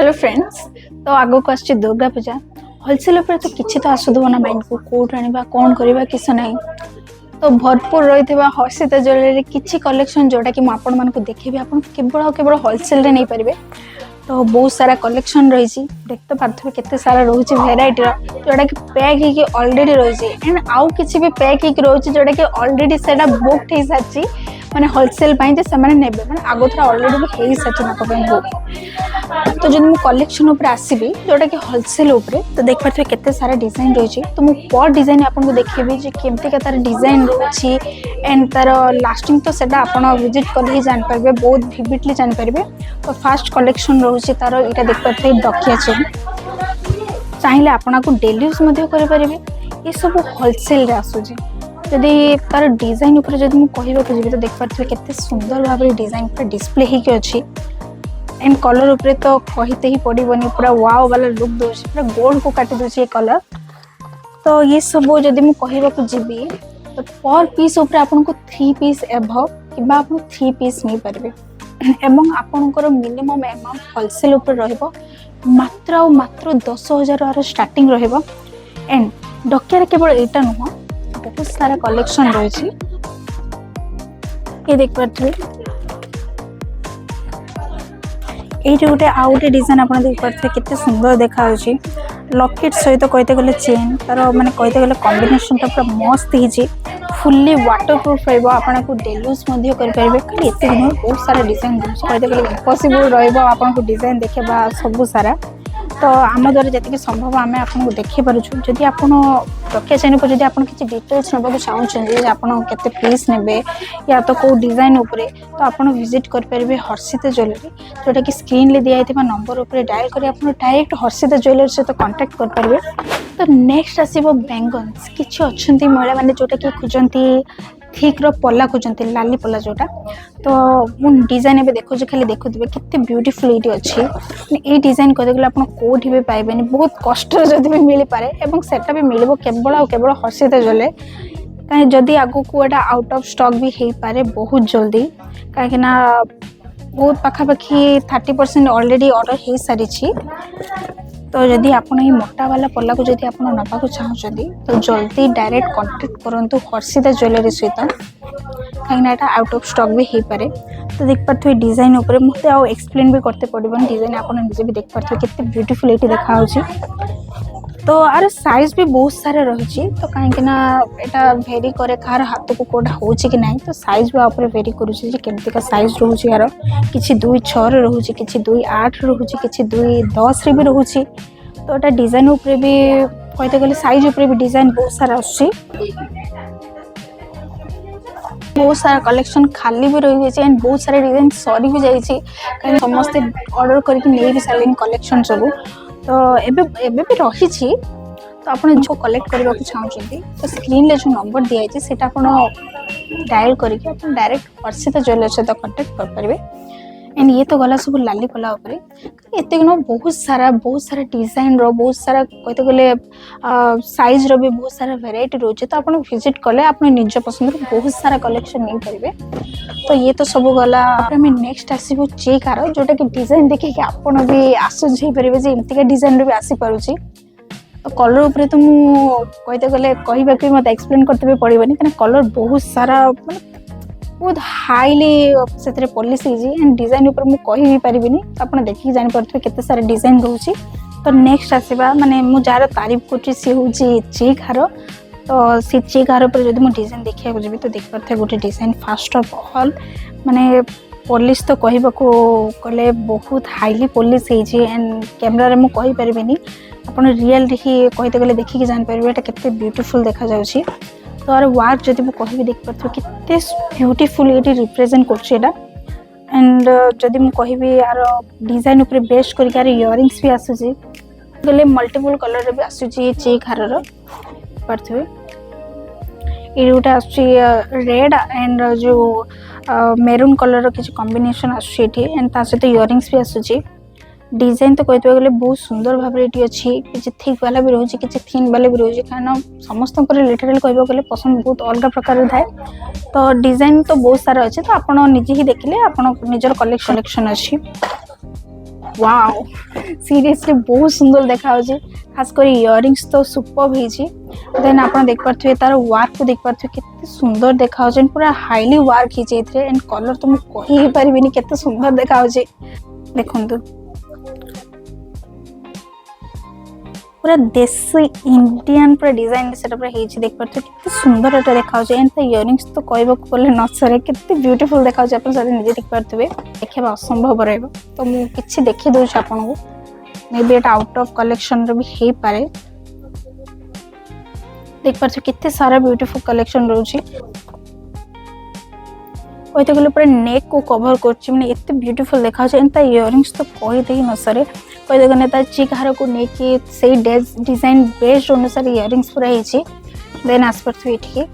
Hello friends. तो आगो को आछि दुर्गा पूजा। होलसेल पर तो किछि तो आसुदो ना माइंड को कोट आनिबा कोन करबा किछ नाही। तो भरपूर रहितबा हर्षिता ज्वेलरी किछि कलेक्शन जोटा कि म आपन मान को देखेबी आपन केवल होलसेल रे नहीं परिबे। तो बहुत सारा कलेक्शन रही देखते पार्थवे केते सारा रोची वेराइटी जोटा कि पैक ही ऑलरेडी रही एंड आउ किछि भी पैक ही रोची जोटा कि ऑलरेडी सेटा बुक हे साची माने होलसेल पाई जे समान नेबे माने आगो थरा ऑलरेडी भी हे साची ना पई बुक। तो जब मु कलेक्शन ऊपर आसीबी जोटा कि होलसेल ऊपर तो देख पार्थवे केते सारा डिजाइन रही तो मु पर डिजाइन आपन को देखेबी जे केमती का तार डिजाइन रोची एंड तार लास्टिंग तो सेटा आपन विजिट कर ही जान परबे बहुत विविडली जान परबे। तो फास्ट कलेक्शन रोची तार एटा देख पार्थवे डकिया चेन चाहिले आपन को डेली यूज मध्ये करे परबे। ये सब होलसेल रे आसुजी जदि तार डिजाइन ऊपर जदि मु कहबा को जेबी तो देख पार्थवे केते सुंदर भाबरे डिजाइन पर डिस्प्ले ही के अछि एंड कलर ऊपर तो कहते ही पड़बनी पूरा वाओ वाला लुक दोछि पूरा गोल्ड को काटी दोछि ये कलर। तो ये सब जदि मु कहबा को जेबी तो पर पीस ऊपर आपन को 3 पीस एभव किबा आपन 3 पीस नहीं परबे एवं आपनकर मिनिमम अमाउंट होलसेल ऊपर रहइबो मात्र और मात्र 10,000 आर स्टार्टिंग रहइबो। एंड डकिया केवल एटा नुह बहुत सारा कलेक्शन रही ये देख पार्थवे ये गोटे आउ गोटे डिजाइन आप देख पारे केते सुंदर देखा लकेट सहित कहते गले चेन तार माने कहते गले कॉम्बिनेशन टा पूरा मस्त ही फुल्ली वाटर प्रूफ रहिबो आपन को डेली यूज मध्ये कर परिबे। खाली एते दिन बहुत सारा डिजाइन कहते गले इम्पॉसिबल रहिबो आपन को डिजाइन देखेबा सब सारा। तो आम द्वारा जति संभव आम आपको देखी पार्छू जदि आप रखिया चैनल पर जब आप किसी डिटेल्स नाक चाहते आप केते पीस ने या तो कौ डिजाइन उपरे तो आप विजिट करेंगे हर्षिता ज्वेलरी जोटा कि स्क्रीन ले दिखाई नंबर उपर डायल कर डायरेक्ट हर्षिता ज्वेलरी सहित कांटेक्ट करेंगे। तो नेक्स्ट आसो बैंगल्स किसी अच्छा महिला मैंने जोटा कि खोजती ठीक पला खोजती लाली पला जोटा तो मु डिजाइन ए देखो खाली देखुवे केते ब्यूटीफुल ये अच्छी ये डिजाइन कहते गले आप कौटी भी पाइबे बहुत कष्ट जदि भी मिल पारे एवं सेटा भी मिल केवल हर्षिता ज्वेलरी कहीं जदि आगु को एटा आउट ऑफ स्टॉक भी हो पारे बहुत जल्दी कहीं बहुत पाखापाखी 30% ऑलरेडी ऑर्डर हो सारी। तो जदि आपन ये मोटा वाला पल्ला को जदि आपन नबा को चाहते तो जल्दी डायरेक्ट कांटेक्ट करंतु हर्षिता ज्वेलरी सहित कहीं आउट ऑफ स्टॉक भी हो पारे। तो देख पारे डिजाइन उपर मत आउ एक्सप्लेन भी करते पड़बन डिजाइन आप निजे भी देख पारे केते ब्यूटीफुल ये देखा। तो आर साइज भी बहुत सारा रही तो कहीं एटा भेरी करे कार हाथ को कोटा हो कि ना तो साइज भी आप भेरी करुँचे केमती का साइज रोचे यार कि 2.6 रोचे कि 2.8 रोचे कि 2.10 भी रोचे। तो एटा डिजाइन उपरे भी कहते गले साइज उपरे भी डिजाइन बहुत सारा आछी बहुत सारा कलेक्शन खाली भी रही है एंड बहुत सारा डिजाइन सरी भी जाइए समस्ते ऑर्डर करके नहीं भी सारे कलेक्शन सब। तो एबे भी रही तो आप जो कलेक्ट करने को चाहते तो स्क्रीन ले जो नंबर दिखाई से डायल करके डायरेक्ट हर्षिता ज्वेलरी सहित कांटेक्ट कर पारे। एंड ये तो गला सब लाली पला एत बहुत सारा डिजाइन बहुत सारा कहते गले साइज रो भी बहुत सारा वेराइटी रोचे तो आप विजिट कले आप निज पसंद बहुत सारा कलेक्शन नहीं पारे। तो ये तो सब गला नेक्स्ट आसो चेकार जोटा कि डिजाइन देखिए आपन भी आश्चर्य हो पारे एमती का डिजाइन भी आसी पारुची। तो कलर उपरे तो मु कहते गले कहबा कि मत एक्सप्लेन करते पड़बनी कहीं कलर बहुत सारा बहुत हाईली से पॉलिश एंड डिजाइन ऊपर मु कहि भी परिबिनी तो आप देखिए जानि परथि केते सारा डिजाइन रोची। तो नेक्स्ट आसीबा माने मु जार तारीफ करछि से होची चेक हार। तो से चेक हार पर जदि मु डिजाइन देखिया जेबी तो देख परथे गोटे डिजाइन फास्ट ऑफ ऑल माने पॉलिश तो कहबा को कले बहुत हाईली पॉलिश हे एंड कैमरा रे मु कहि परिबिनी आपण रियल ही कहते गले देखिए जानि परिबे एटा केते ब्यूटीफुल देखा जाउछि। तो आर वर्क जदि मुझे कह देख पारे कितने ब्यूटीफुल ये रिप्रेजेंट कर एंड जदि मुझे कहबी यार डिजाइन उपर बेस्ट कर इयरिंग्स भी आसूसी गले मल्टीपल कलर भी आसूची चेक हार पारे ये गोटे आसूची रेड एंड जो मेरून कलर किसी कॉम्बिनेशन आसूची एंड ता सहित इयरिंग्स भी आसूची। डिजाइन तो कहते गले बहुत सुंदर भाव ये अच्छी किसी थिक वाला भी रोचे किसी थिन वाला भी रोचे कारण समस्त लिटराली कहबा गले पसंद बहुत अलग प्रकार थाए। तो डिजाइन तो बहुत सारा अच्छे तो आप निजे ही देखिले आप निजर कलेक्शन अच्छी। वाओ सीरियसली बहुत सुंदर देखा खास कर इयरिंग्स तो सुपर होइछि देन आपण देख पारथि तार वर्क को देख पारथि कितने सुंदर देखा पूरा हाईली वर्क हिजे एथरे एंड कलर तो मु कहि ही परिबिनी कितने सुंदर देखा देखंतु पूरा देसी इंडियन पूरा डिजाइन सेटा पूरा हेछि देख पारथि कितने सुंदर एटा देखा एंड द इयरिंग्स तो कहबो बोले न सरे कितने ब्यूटीफुल देखा आपण सारे निजे देख पारथबे देखबा असंभव रहबो तो मु किछि देखि दउ छ आपण को may be Etah out of collection रे भी हे पारे देख पारथि कितने सारा ब्यूटीफुल कलेक्शन रहउछि ओइते गले पूरा नेक को कवर करछि माने एते ब्यूटीफुल देखा एंड द इयरिंग्स तो कहि देई न सरे कहि गने ता चिक हार को नेकी सेही डिजाइन बेस्ड अनुसार इयरिंग्स पूरा हेछि देन आसपर्थ एठी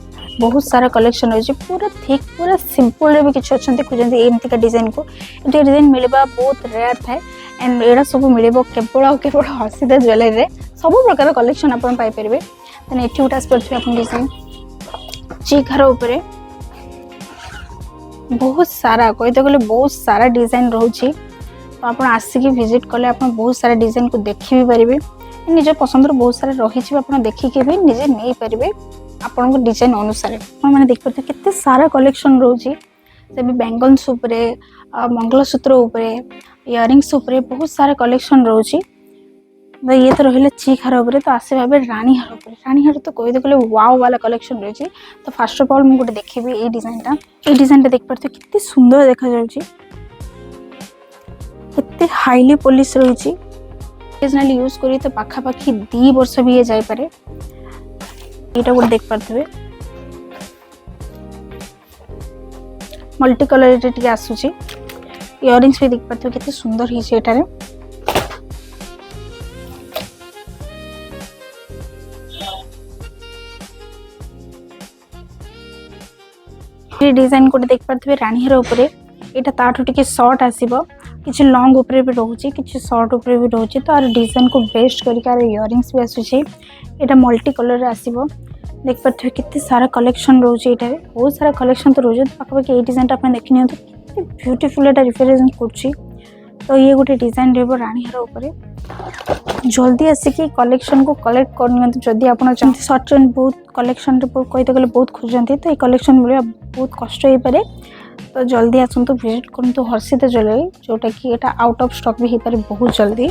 बहुत सारा कलेक्शन होछि पूरा थिक पूरा सिंपल रे भी किछ अछंती खुजंती एमती का डिजाइन को एटी डिजाइन मिलबा बहुत रेयर थाए एंड एडा सब मिलबो केवल हसीदा ज्वेलरी रे सब प्रकार कलेक्शन अपन पाई परबे देन एठी उटा आसपर्थ अपन डिजाइन चिक हार ऊपर बहुत सारा कहते गले बहुत सारा डिजाइन रहउछि तो आप आसिक विजिट कले आप बहुत सारा डिजाइन को देखि भी पारे निज पसंद बहुत सारा रही आप देखिए भी निजे नहीं पारे आपण को डिजाइन अनुसार मैंने देख पाते कितने सारा कलेक्शन रोचे से भी बैंगल्स उपरे मंगलसूत्र उपरे इयरिंग्स उपरे बहुत सारा कलेक्शन रोचे तो ये तो रही चिक हार उपरे तो आसे भाव रानी हार तो कहते गले वाओ वाला कलेक्शन रही तो फास्ट ऑफ ऑल मुझे गोटे देखी ये डिजाइन देख पाते कितने सुंदर देखा जाउछि कितने हाईली पॉलिश रही ओरिजिनल यूज करी तो पाखापाखि 2 वर्ष भी ये जाई पारे एटा गोटे देख पारथबे मल्टी कलर रे टिके आसुची इयरिंग्स भी देख पारथबे कितने सुंदर हिचे एटारे ये डिजाइन कोटे देख पारथबे रानी हार ऊपर एटा ताठो टिके शॉर्ट आसीबो किछि लॉन्ग ऊपर भी रहउछि किछि शॉर्ट ऊपर भी रहउछि तो आर डिजाइन को बेस्ट करके आर इयरिंग्स भी आसुछि एटा मल्टी कलर रे आसीबो देख पारथबे कितने सारा कलेक्शन रहउछि एटा बहुत सारा कलेक्शन तो रहउछि पाखा ए डिजाइन अपन देखि नियंतु कितने ब्यूटीफुल एटा रिप्रेजेंट करछि तो ये गोटे डिजाइन रहबो रानी हार ऊपर जल्दी आसिकी कलेक्शन को कलेक्ट कर नियंतु जदी आपण चाहते सर्च एंड बहुत कलेक्शन रे बहुत कहते गले बहुत खोजंती तो ये कलेक्शन मिलबा बहुत कष्ट होई पारे तो जल्दी आसतु विजिट करतु हर्षिता ज्वेलरी जोटा कि एटा आउट ऑफ स्टॉक भी हो पारे बहुत जल्दी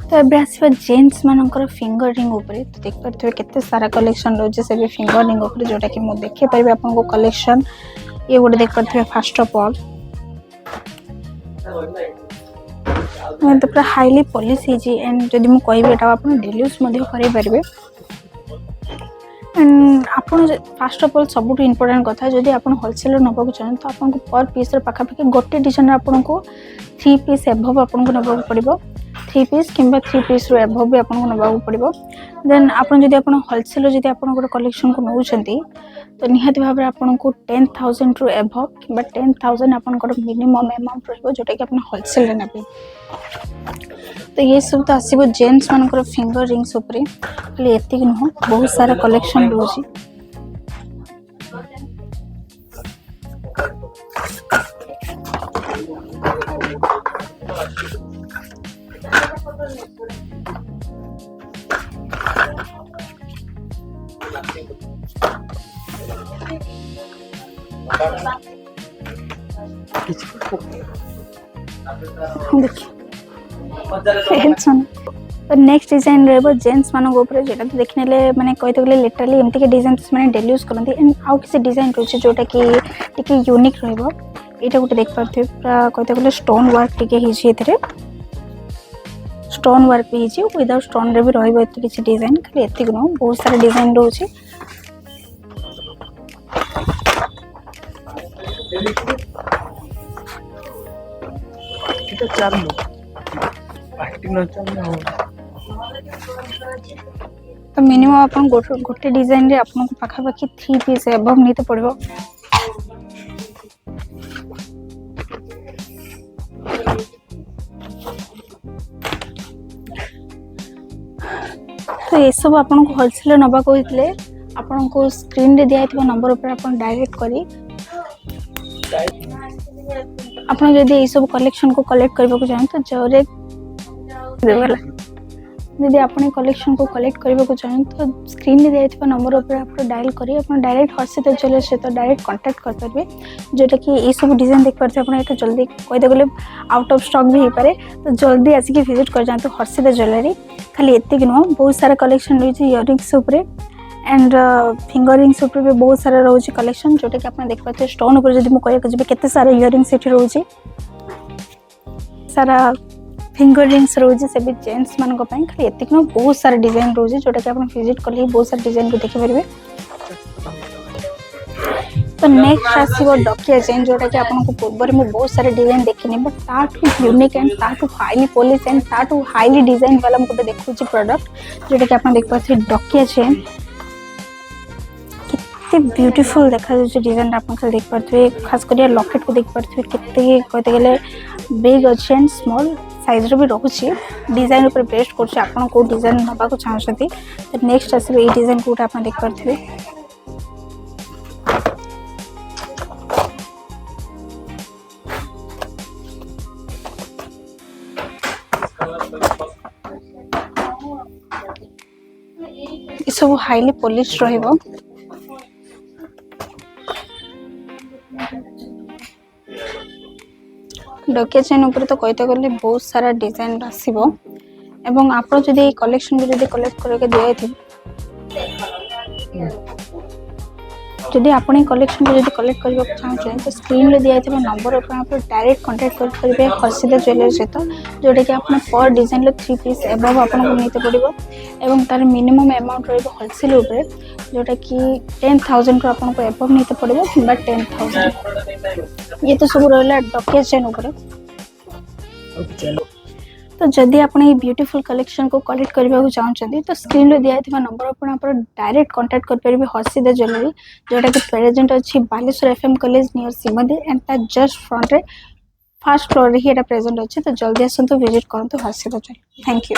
तो एबे आसवा जेंट्स मानकर फिंगर रिंग ऊपर तो देख पारथबे केते सारा कलेक्शन रोजे से भी फिंगर रिंग ऊपर जोटा कि मु देखे पारिबे आपन को कलेक्शन ये गोटे देख पारथबे फर्स्ट ऑफ ऑल तो पूरा हाईली पॉलिश है एंड जदि मु कहबे एटा आपन डेली यूज मध्ये करै पारिबे एंड आपन फर्स्ट ऑफ ऑल सबुठ इंपोर्टेंट कथा जदि आपन होलसेलर नबाक चाहन तो आपन को पर पीस रे पाखा पाखी गोटे डिजाइन आपन को 3 पीस एभव आपन को नबाक पड़िबो 3 पीस किंबा 3 पीस रो एभव भी आपन को नबाक पड़िबो देन आपन जदि आपन होलसेलर जदि आपन गोटे कलेक्शन को नउछंती तो निहाती भाव में आपन को 10,000 रु एभव किंबा 10,000 आपन को मिनिमम अमाउंट रहबो जोटा कि आपन होलसेल रे नेबे तो ये सब तो आसीबो जेंट्स मानकर फिंगर रिंग्स ऊपर खाली एतिक नुह बहुत सारा कलेक्शन रोजी तो नेक्स्ट डिजाइन रहबो जेंट्स मानक ऊपर जेटा तो देखनेले माने कहते गले लिटरली एमती के डिजाइन माने डेली यूज करनती एंड आउ किसी डिजाइन रोचे जोटा कि टिके यूनिक रहबो एटा गोटे देख पारथे पूरा कहते गले स्टोन वर्क टिके हिची एथरे स्टोन वर्क भी हिची विदाउट स्टोन रे भी रहबो एते किछि डिजाइन खाली एतिक न बहुत सारा डिजाइन रहउची এটা চার লো প্লাস্টিক ন চার हो तो मिनिमम अपन गोटे डिजाइन रे अपन को पाखा पाखी 3 पीस एबव नहीं तो पड़बो तो ये सब आपको होलसेल नवा कहते आपको स्क्रीन रे दिया नंबर उपर आप डायरेक्ट करी आप जदि ये सब कलेक्शन को कलेक्ट करने को चाहें तो जरे जदि आप कलेक्शन को कलेक्ट करने को चाहें तो स्क्रीन में दिया नंबर उपर आप डायल करी आप डायरेक्ट हर्षिता ज्वेलरी सहित डायरेक्ट कांटेक्ट कर पारे जोटा कि ये सब डिजाइन देख पारे आप जल्दी कहते गले आउट ऑफ स्टॉक भी हो पारे तो जल्दी आसिक विजिट कर जाते हर्षिता ज्वेलरी खाली एतिक नुह बहुत सारा कलेक्शन रही इयरिंग्स एंड फिंगर रिंग्स उपर भी बहुत सारा रोचे कलेक्शन जोटा कि आप देख पाते स्टोन उपर जब मुझे केते सारा इयरिंग्स ये रोचे सारा फिंगर रिंग्स रोचे से भी जेंट्स मान खाली एतिक नुह बहुत सारा डिजाइन रोचे जोटा कि आप विजिट कले बहुत सारा डिजाइन को देखिपारे। तो नेक्स्ट आसो डकिया चेन जोटा कि आपको पूर्व में बहुत सारे डिजाइन देखनी बट ताठू यूनिक एंड ताठू हाईली पॉलिश एंड ताठू हाईली डिजाइन वाला मुझे देखुची प्रोडक्ट जोटा कि आप देख पाते डकिया चेन ब्यूटीफुल देखा डिजाइन आप देख पारे खास कर लकेट को देख पारे केते कहते गले बिग अच्छे एंड स्मॉल साइज रो भी रोचे डिजाइन ऊपर बेस्ट कर आपन को डिजाइन नबा को चाहते तो नेक्स्ट आसो ये डिजाइन को आप देख पारे ये सब हाईली पॉलिश रहिबो डकिया चेन ऊपर तो कहते गले बहुत सारा डिजाइन आसीबो एवं आप जदि कलेक्शन को जदि कलेक्ट करके दिए जदि आपने कलेक्शन को जदि कलेक्ट करने को चाहते तो स्क्रीन में दिया नंबर उपर आप डायरेक्ट कांटेक्ट करेंगे हर्षिता ज्वेलरी सहित जोटा कि आप पर डिजाइन 3 पीस एबव आपको नहीं पड़ो एवं तार मिनिमम अमाउंट रोलसेल उपर जोटा कि 10,000 को आपको एबव नहीं पड़ो कि 10,000 ये तो सब रहा डकिया चेन उपर। तो जदि आप ब्यूटीफुल कलेक्शन को कलेक्ट करने को चाहते तो स्क्रीन में दिया नंबर पर डायरेक्ट कांटेक्ट करेंगे हर्षिता ज्वेलरी जोटा कि प्रेजेंट अच्छी Baleswar FM college near Srimandir and तार जस्ट फ्रंट रे फर्स्ट फ्लोर रे ही प्रेजेंट अच्छे तो जल्दी आसतु विजिट करूँ हर्षिता ज्वेलरी। Thank you.